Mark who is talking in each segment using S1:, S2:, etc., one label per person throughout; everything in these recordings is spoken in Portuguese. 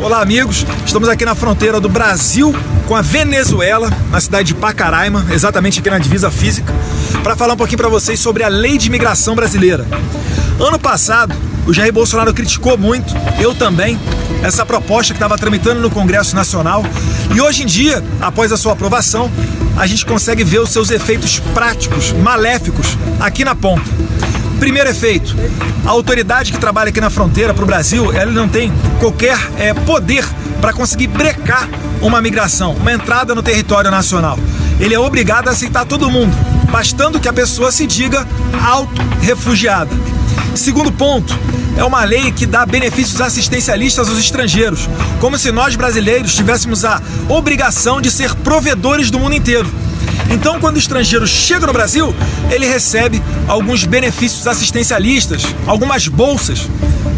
S1: Olá amigos, estamos aqui na fronteira do Brasil com a Venezuela, na cidade de Pacaraima, exatamente aqui na divisa física, para falar um pouquinho para vocês sobre a lei de imigração brasileira. Ano passado, o Jair Bolsonaro criticou muito, eu também, essa proposta que estava tramitando no Congresso Nacional, e hoje em dia, após a sua aprovação, a gente consegue ver os seus efeitos práticos, maléficos, aqui na ponta. Primeiro efeito, a autoridade que trabalha aqui na fronteira para o Brasil, ela não tem qualquer poder para conseguir brecar uma migração, uma entrada no território nacional. Ele é obrigado a aceitar todo mundo, bastando que a pessoa se diga auto-refugiada. Segundo ponto, é uma lei que dá benefícios assistencialistas aos estrangeiros, como se nós brasileiros tivéssemos a obrigação de ser provedores do mundo inteiro. Então, quando o estrangeiro chega no Brasil, ele recebe alguns benefícios assistencialistas, algumas bolsas.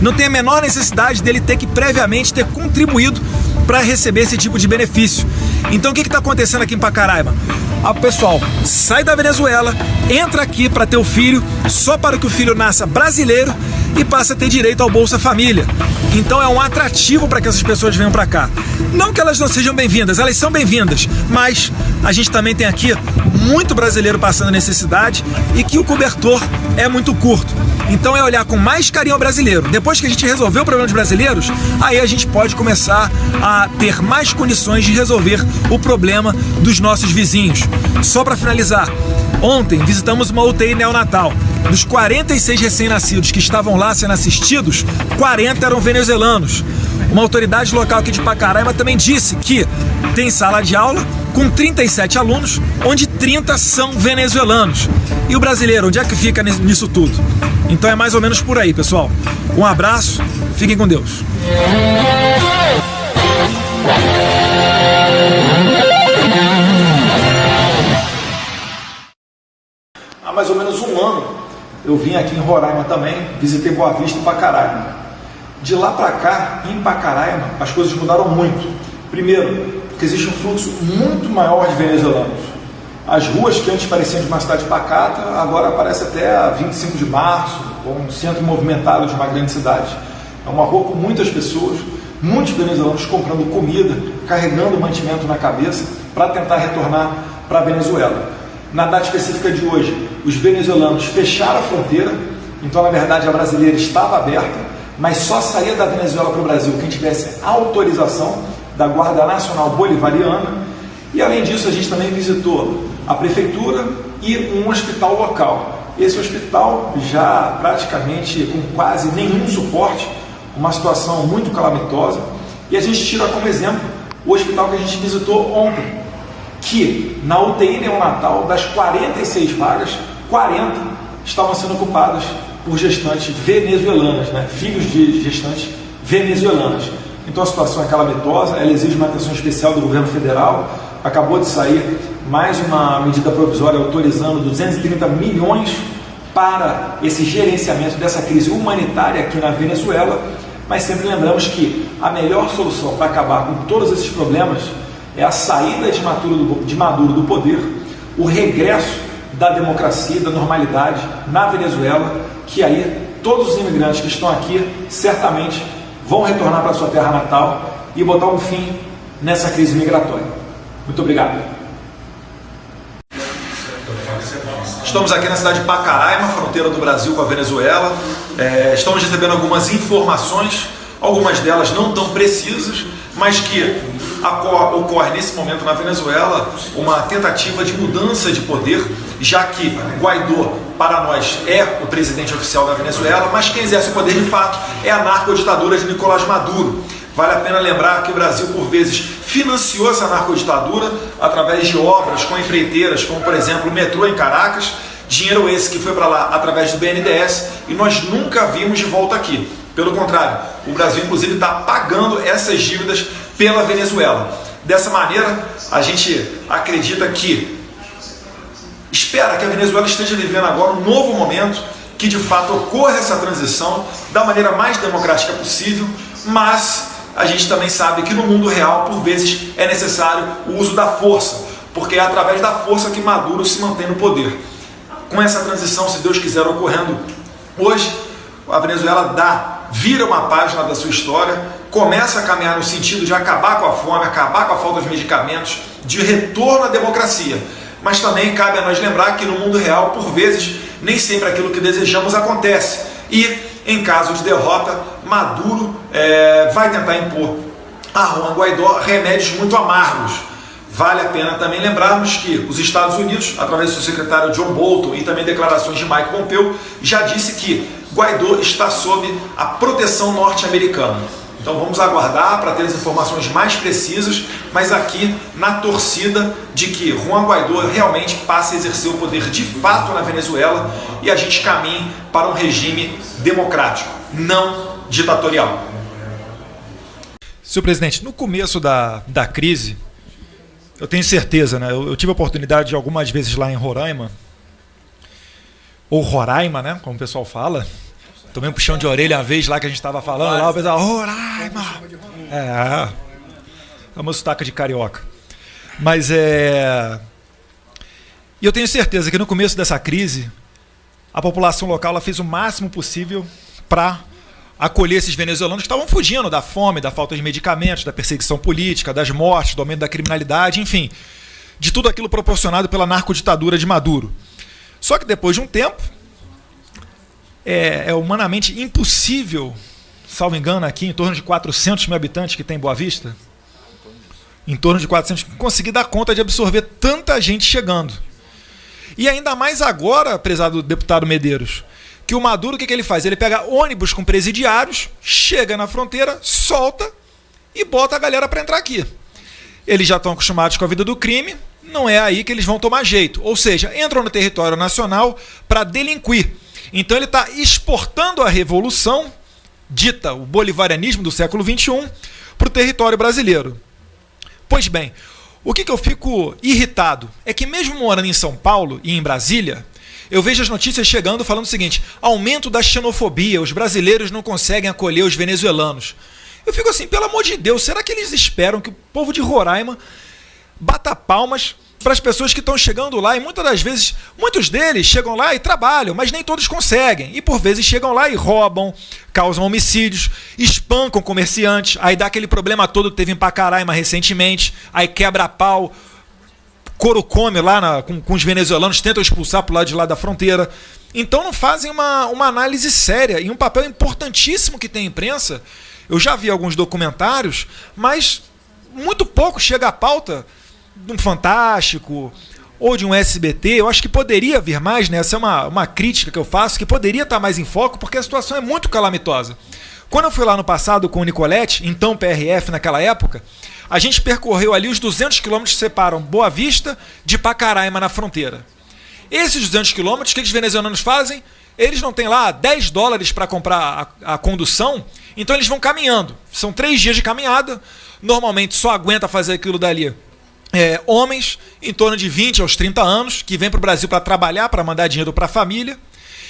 S1: Não tem a menor necessidade dele ter que previamente ter contribuído para receber esse tipo de benefício. Então, o que está acontecendo aqui em Pacaraima? O pessoal sai da Venezuela, entra aqui para ter o filho, só para que o filho nasça brasileiro e passa a ter direito ao Bolsa Família. Então é um atrativo para que essas pessoas venham para cá. Não que elas não sejam bem-vindas, elas são bem-vindas, mas a gente também tem aqui muito brasileiro passando necessidade e que o cobertor é muito curto. Então é olhar com mais carinho ao brasileiro. Depois que a gente resolver o problema dos brasileiros, aí a gente pode começar a ter mais condições de resolver o problema dos nossos vizinhos. Só para finalizar, ontem visitamos uma UTI neonatal. Dos 46 recém-nascidos que estavam lá sendo assistidos, 40 eram venezuelanos. Uma autoridade local aqui de Pacaraima também disse que tem sala de aula com 37 alunos, onde 30 são venezuelanos. E o brasileiro, onde é que fica nisso tudo? Então é mais ou menos por aí, pessoal. Um abraço, fiquem com Deus. Há mais ou menos um ano, eu vim aqui em Roraima também, visitei Boa Vista e Pacaraima. De lá para cá, em Pacaraima, as coisas mudaram muito. Primeiro, porque existe um fluxo muito maior de venezuelanos. As ruas que antes pareciam de uma cidade pacata, agora parece até a 25 de março, ou um centro movimentado de uma grande cidade. É uma rua com muitas pessoas, muitos venezuelanos comprando comida, carregando mantimento na cabeça para tentar retornar para a Venezuela. Na data específica de hoje, os venezuelanos fecharam a fronteira, então na verdade a brasileira estava aberta, mas só saía da Venezuela para o Brasil quem tivesse autorização da Guarda Nacional Bolivariana. E além disso, a gente também visitou a prefeitura e um hospital local. Esse hospital já praticamente com quase nenhum suporte, uma situação muito calamitosa. E a gente tira como exemplo o hospital que a gente visitou ontem, que na UTI neonatal, das 46 vagas, 40 estavam sendo ocupadas por gestantes venezuelanas, filhos de gestantes venezuelanas. Então a situação é calamitosa, ela exige uma atenção especial do governo federal. Acabou de sair mais uma medida provisória autorizando 230 milhões para esse gerenciamento dessa crise humanitária aqui na Venezuela, mas sempre lembramos que a melhor solução para acabar com todos esses problemas é a saída de Maduro do poder, o regresso da democracia, da normalidade na Venezuela, que aí todos os imigrantes que estão aqui certamente vão retornar para a sua terra natal e botar um fim nessa crise migratória. Muito obrigado. Estamos aqui na cidade de Pacaraima, fronteira do Brasil com a Venezuela. Estamos recebendo algumas informações, algumas delas não tão precisas, mas que ocorre nesse momento na Venezuela uma tentativa de mudança de poder, já que Guaidó, para nós, é o presidente oficial da Venezuela, mas quem exerce o poder de fato é a narcoditadura de Nicolás Maduro. Vale a pena lembrar que o Brasil, por vezes, financiou essa narcoditadura através de obras com empreiteiras, como, por exemplo, o metrô em Caracas, dinheiro esse que foi para lá através do BNDES, e nós nunca vimos de volta aqui. Pelo contrário, o Brasil, inclusive, está pagando essas dívidas pela Venezuela. Dessa maneira, a gente acredita que, espera que a Venezuela esteja vivendo agora um novo momento, que de fato ocorra essa transição da maneira mais democrática possível, mas a gente também sabe que no mundo real, por vezes, é necessário o uso da força, porque é através da força que Maduro se mantém no poder. Com essa transição, se Deus quiser, ocorrendo hoje, a Venezuela vira uma página da sua história começa a caminhar no sentido de acabar com a fome, acabar com a falta de medicamentos, de retorno à democracia. Mas também cabe a nós lembrar que no mundo real, por vezes, nem sempre aquilo que desejamos acontece. E, em caso de derrota, Maduro vai tentar impor a Juan Guaidó remédios muito amargos. Vale a pena também lembrarmos que os Estados Unidos, através do seu secretário John Bolton e também declarações de Mike Pompeo, já disse que Guaidó está sob a proteção norte-americana. Então vamos aguardar para ter as informações mais precisas, mas aqui na torcida de que Juan Guaidó realmente passe a exercer o poder de fato na Venezuela e a gente caminhe para um regime democrático, não ditatorial. Senhor presidente, no começo da crise, eu tenho certeza, né? Eu tive a oportunidade de algumas vezes lá em Roraima, ou Roraima, né? Como o pessoal fala. Tomei um puxão de orelha uma vez lá que a gente estava falando, lá o pessoal, Roraima! É uma sotaque de carioca. Mas E eu tenho certeza que no começo dessa crise, a população local ela fez o máximo possível para acolher esses venezuelanos que estavam fugindo da fome, da falta de medicamentos, da perseguição política, das mortes, do aumento da criminalidade, enfim, de tudo aquilo proporcionado pela narcoditadura de Maduro. Só que depois de um tempo, é humanamente impossível, salvo engano aqui, em torno de 400 mil habitantes que tem Boa Vista, em torno de 400, conseguir dar conta de absorver tanta gente chegando. E ainda mais agora, prezado deputado Medeiros, que o Maduro, o que ele faz? Ele pega ônibus com presidiários, chega na fronteira, solta e bota a galera para entrar aqui. Eles já estão acostumados com a vida do crime, não é aí que eles vão tomar jeito. Ou seja, entram no território nacional para delinquir. Então ele está exportando a revolução, dita o bolivarianismo do século XXI, para o território brasileiro. Pois bem, o que eu fico irritado é que mesmo morando em São Paulo e em Brasília, eu vejo as notícias chegando falando o seguinte: aumento da xenofobia, os brasileiros não conseguem acolher os venezuelanos. Eu fico assim, pelo amor de Deus, será que eles esperam que o povo de Roraima bata palmas para as pessoas que estão chegando lá? E muitas das vezes, muitos deles chegam lá e trabalham, mas nem todos conseguem. E por vezes chegam lá e roubam, causam homicídios, espancam comerciantes, aí dá aquele problema todo que teve em Pacaraima recentemente, aí quebra pau, couro come lá com os venezuelanos, tentam expulsar para o lado de lá da fronteira. Então não fazem uma análise séria e um papel importantíssimo que tem a imprensa. Eu já vi alguns documentários, mas muito pouco chega à pauta de um Fantástico ou de um SBT. Eu acho que poderia vir mais, né? Essa é uma crítica que eu faço, que poderia estar mais em foco, porque a situação é muito calamitosa. Quando eu fui lá no passado com o Nicolete, então PRF naquela época, a gente percorreu ali os 200 quilômetros que separam Boa Vista de Pacaraima na fronteira. Esses 200 quilômetros, o que os venezuelanos fazem? Eles não têm lá $10 para comprar a condução, então eles vão caminhando. São 3 dias de caminhada, normalmente só aguenta fazer aquilo dali homens em torno de 20 aos 30 anos, que vêm para o Brasil para trabalhar, para mandar dinheiro para a família.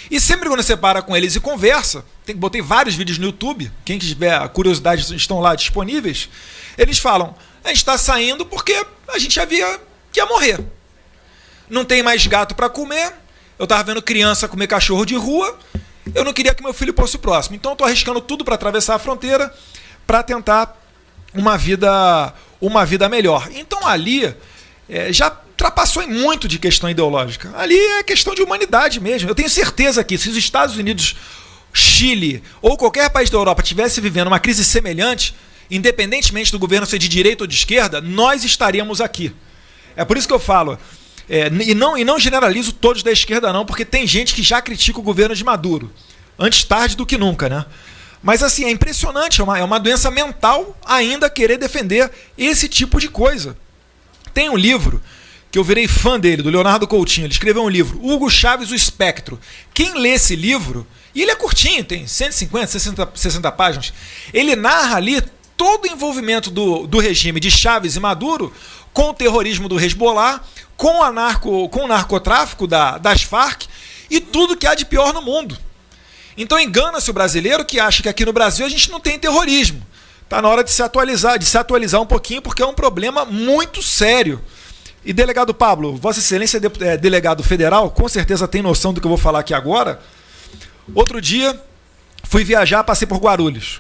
S1: E sempre quando você para com eles e conversa, botei vários vídeos no YouTube, quem tiver curiosidade estão lá disponíveis, eles falam: a gente está saindo porque a gente já via que ia morrer. Não tem mais gato para comer, eu estava vendo criança comer cachorro de rua, eu não queria que meu filho fosse o próximo. Então eu estou arriscando tudo para atravessar a fronteira para tentar uma vida melhor. Então ali já ultrapassou em muito de questão ideológica. Ali é questão de humanidade mesmo. Eu tenho certeza que se os Estados Unidos, Chile ou qualquer país da Europa estivesse vivendo uma crise semelhante, independentemente do governo ser de direita ou de esquerda, nós estaríamos aqui. É por isso que eu falo, e não generalizo todos da esquerda não, porque tem gente que já critica o governo de Maduro. Antes tarde do que nunca, né? Mas assim, é impressionante, é uma doença mental ainda querer defender esse tipo de coisa. Tem um livro que eu virei fã dele, do Leonardo Coutinho. Ele escreveu um livro, Hugo Chávez, o Espectro. Quem lê esse livro, e ele é curtinho, tem 150, 60 páginas, ele narra ali todo o envolvimento do regime de Chávez e Maduro com o terrorismo do Hezbollah, com o narcotráfico das Farc e tudo que há de pior no mundo. Então engana-se o brasileiro que acha que aqui no Brasil a gente não tem terrorismo. Está na hora de se atualizar um pouquinho, porque é um problema muito sério. E delegado Pablo, Vossa Excelência é delegado federal, com certeza tem noção do que eu vou falar aqui agora. Outro dia, fui viajar, passei por Guarulhos.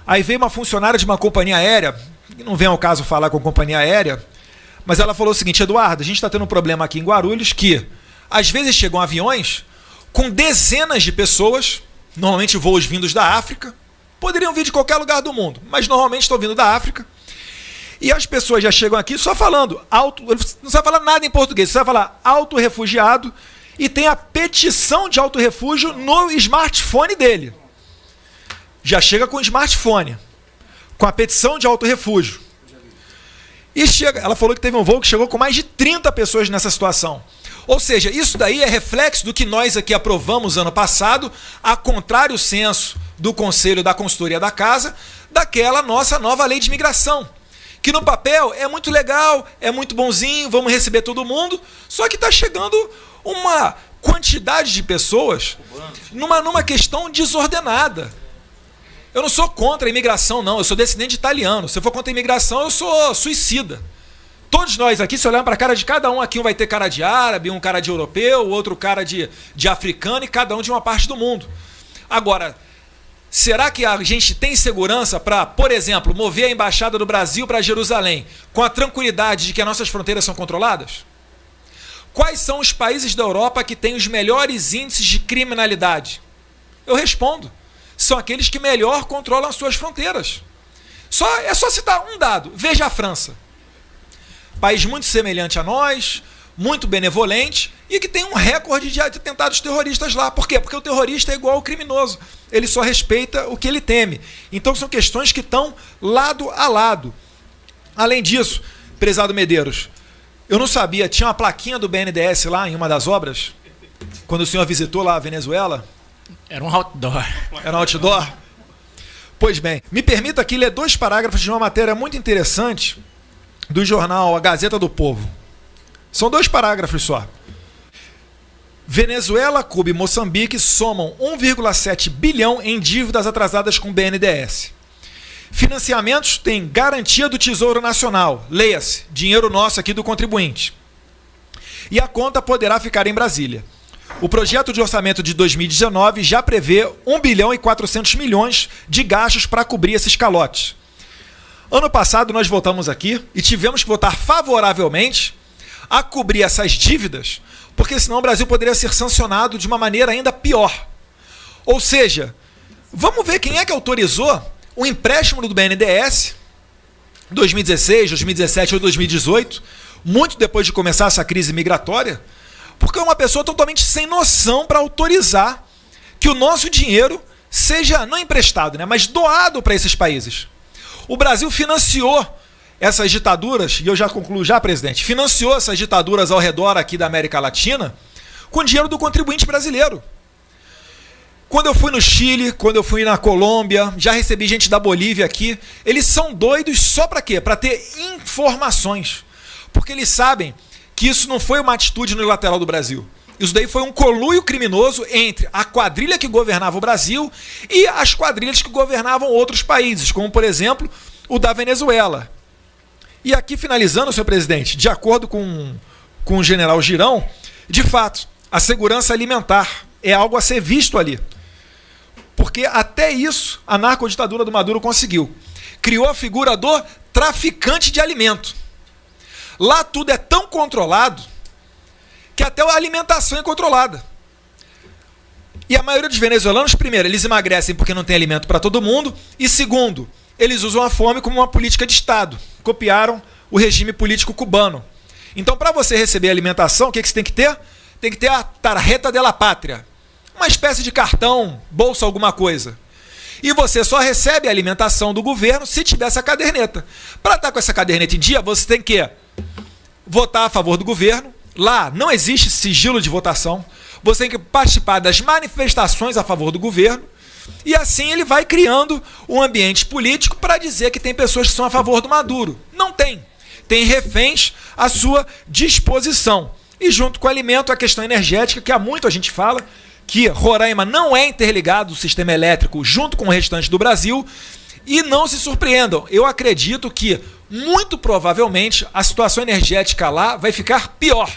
S1: Aí veio uma funcionária de uma companhia aérea, não vem ao caso falar com a companhia aérea, mas ela falou o seguinte: Eduardo, a gente está tendo um problema aqui em Guarulhos que às vezes chegam aviões com dezenas de pessoas, normalmente voos vindos da África, poderiam vir de qualquer lugar do mundo, mas normalmente estão vindo da África, e as pessoas já chegam aqui só falando não sabe falar nada em português, você vai falar auto-refugiado, e tem a petição de auto-refúgio no smartphone dele. Já chega com o smartphone, com a petição de auto-refúgio. E chega, ela falou que teve um voo que chegou com mais de 30 pessoas nessa situação. Ou seja, isso daí é reflexo do que nós aqui aprovamos ano passado, a contrário senso do Conselho da Consultoria da Casa, daquela nossa nova lei de imigração, que no papel é muito legal, é muito bonzinho, vamos receber todo mundo, só que está chegando uma quantidade de pessoas numa questão desordenada. Eu não sou contra a imigração, não, eu sou descendente italiano. Se eu for contra a imigração, eu sou suicida. Todos nós aqui, se olharmos para a cara de cada um, aqui um vai ter cara de árabe, um cara de europeu, outro cara de africano, e cada um de uma parte do mundo. Agora, será que a gente tem segurança para, por exemplo, mover a embaixada do Brasil para Jerusalém com a tranquilidade de que as nossas fronteiras são controladas? Quais são os países da Europa que têm os melhores índices de criminalidade? Eu respondo: são aqueles que melhor controlam as suas fronteiras. É só citar um dado. Veja a França. País muito semelhante a nós, muito benevolente, e que tem um recorde de atentados terroristas lá. Por quê? Porque o terrorista é igual ao criminoso. Ele só respeita o que ele teme. Então são questões que estão lado a lado. Além disso, prezado Medeiros, eu não sabia, tinha uma plaquinha do BNDES lá em uma das obras, quando o senhor visitou lá a Venezuela.
S2: Era um outdoor.
S1: Era um outdoor? Pois bem, me permita aqui ler 2 parágrafos de uma matéria muito interessante do jornal A Gazeta do Povo. São 2 parágrafos só. Venezuela, Cuba e Moçambique somam 1,7 bilhão em dívidas atrasadas com o BNDES. Financiamentos têm garantia do Tesouro Nacional, leia-se, dinheiro nosso aqui do contribuinte. E a conta poderá ficar em Brasília. O projeto de orçamento de 2019 já prevê 1 bilhão e 400 milhões de gastos para cobrir esses calotes. Ano passado nós votamos aqui e tivemos que votar favoravelmente a cobrir essas dívidas, porque senão o Brasil poderia ser sancionado de uma maneira ainda pior. Ou seja, vamos ver quem é que autorizou o empréstimo do BNDES 2016, 2017 ou 2018, muito depois de começar essa crise migratória, porque é uma pessoa totalmente sem noção para autorizar que o nosso dinheiro seja, não emprestado, né, mas doado para esses países. O Brasil financiou essas ditaduras, e eu já concluo já, presidente, financiou essas ditaduras ao redor aqui da América Latina com dinheiro do contribuinte brasileiro. Quando eu fui no Chile, quando eu fui na Colômbia, já recebi gente da Bolívia aqui, eles são doidos só para quê? Para ter informações. Porque eles sabem que isso não foi uma atitude unilateral do Brasil. Isso daí foi um conluio criminoso entre a quadrilha que governava o Brasil e as quadrilhas que governavam outros países, como, por exemplo, o da Venezuela. E aqui, finalizando, senhor presidente, de acordo com o general Girão, de fato, a segurança alimentar é algo a ser visto ali. Porque até isso a narcoditadura do Maduro conseguiu. Criou a figura do traficante de alimento. Lá tudo é tão controlado que até a alimentação é controlada. E a maioria dos venezuelanos, primeiro, eles emagrecem porque não tem alimento para todo mundo, e segundo, eles usam a fome como uma política de Estado. Copiaram o regime político cubano. Então, para você receber alimentação, o que você tem que ter? Tem que ter a tarjeta de la pátria, uma espécie de cartão, bolsa, alguma coisa. E você só recebe a alimentação do governo se tiver essa caderneta. Para estar com essa caderneta em dia, você tem que votar a favor do governo. Lá não existe sigilo de votação. Você tem que participar das manifestações a favor do governo. E assim ele vai criando um ambiente político para dizer que tem pessoas que são a favor do Maduro. Não tem. Tem reféns à sua disposição. E junto com o alimento, a questão energética, que há muito a gente fala, que Roraima não é interligado ao sistema elétrico junto com o restante do Brasil. E não se surpreendam, eu acredito que, muito provavelmente, a situação energética lá vai ficar pior.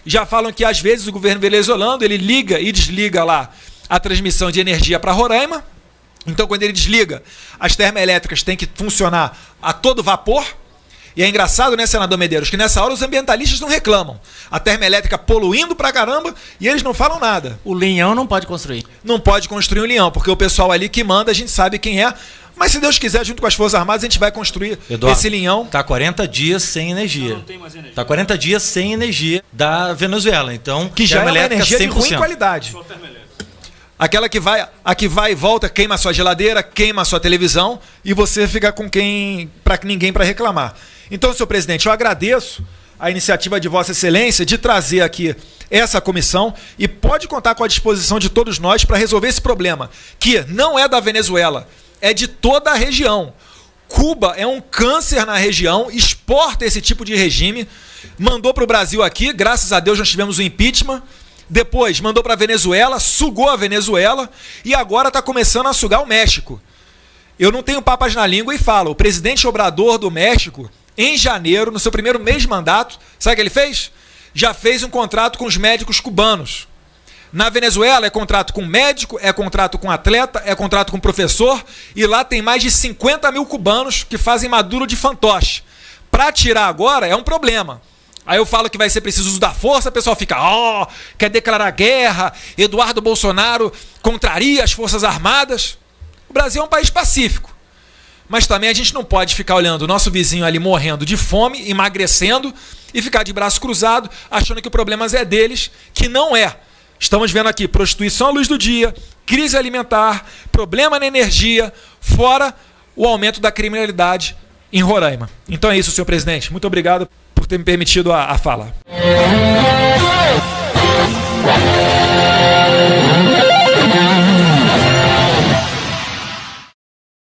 S1: Já falam que, às vezes, o governo venezuelano ele liga e desliga lá a transmissão de energia para Roraima, Então, quando ele desliga, as termoelétricas têm que funcionar a todo vapor. E é engraçado, né, senador Medeiros, que nessa hora os ambientalistas não reclamam. A termoelétrica poluindo pra caramba e eles não falam nada.
S2: O Linhão não pode construir.
S1: Não pode construir um Linhão, porque o pessoal ali que manda, a gente sabe quem é. Mas se Deus quiser, junto com as Forças Armadas, a gente vai construir esse Linhão.
S2: Está 40 dias sem energia.
S3: Não tem mais energia.
S2: Está 40 dias sem energia da Venezuela. Então,
S1: que já é uma energia 100%. De ruim qualidade.
S3: Só termoelétrica.
S1: Aquela que vai e volta, queima a sua geladeira, queima a sua televisão e você fica com ninguém para reclamar. Então, senhor presidente, eu agradeço a iniciativa de Vossa Excelência de trazer aqui essa comissão e pode contar com a disposição de todos nós para resolver esse problema, que não é da Venezuela, é de toda a região. Cuba é um câncer na região, exporta esse tipo de regime, mandou para o Brasil aqui, graças a Deus nós tivemos o impeachment, depois mandou para a Venezuela, sugou a Venezuela e agora está começando a sugar o México. Eu não tenho papas na língua e falo, o presidente Obrador do México, em janeiro, no seu primeiro mês de mandato, sabe o que ele fez? Já fez um contrato com os médicos cubanos. Na Venezuela é contrato com médico, é contrato com atleta, é contrato com professor, e lá tem mais de 50 mil cubanos que fazem maduro de fantoche. Para tirar agora é um problema. Aí eu falo que vai ser preciso uso da força, o pessoal fica, quer declarar guerra, Eduardo Bolsonaro contraria as Forças Armadas. O Brasil é um país pacífico. Mas também a gente não pode ficar olhando o nosso vizinho ali morrendo de fome, emagrecendo, e ficar de braço cruzado, achando que o problema é deles, que não é. Estamos vendo aqui prostituição à luz do dia, crise alimentar, problema na energia, fora o aumento da criminalidade em Roraima. Então é isso, senhor presidente. Muito obrigado por ter me permitido a fala.